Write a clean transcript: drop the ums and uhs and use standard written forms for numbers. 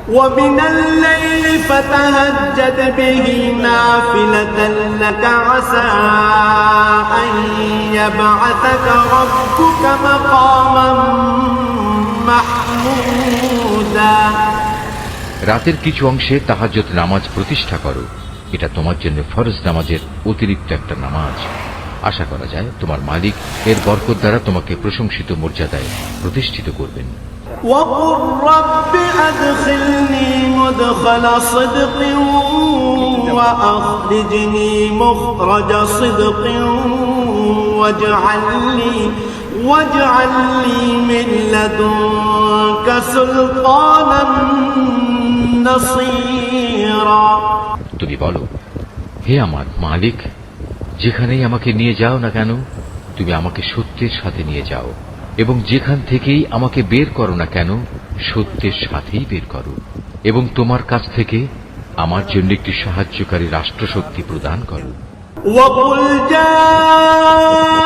ومن الليل فتهجد به نافلة لك عسى أن يبعثك ربك مقاما محمودا। রাতের কিছু অংশে তাহাজ্জুদ নামাজ প্রতিষ্ঠা করো, এটা তোমার জন্য ফরজ নামাজের অতিরিক্ত একটা নামাজ। আশা করা যায় তোমার মালিক এর বরকত দ্বারা তোমাকে প্রশংসিত মর্যাদায় প্রতিষ্ঠিত করবেন। وقل رب أدخلني مدخل صدق وأخرجني مخرج صدق واجعل لي من لدنك سلطانا نصيرا। তুমি বলো, হে আমার মালিক, যেখানেই আমাকে নিয়ে যাও না কেন তুমি আমাকে সত্যের সাথে নিয়ে যাও, এবং যেখান থেকেই আমাকে বের করো না কেন সত্যের সাথেই বের করো, এবং তোমার কাছ থেকে আমার জন্য একটি সাহায্যকারী রাষ্ট্রশক্তি প্রদান করো। وقل جاء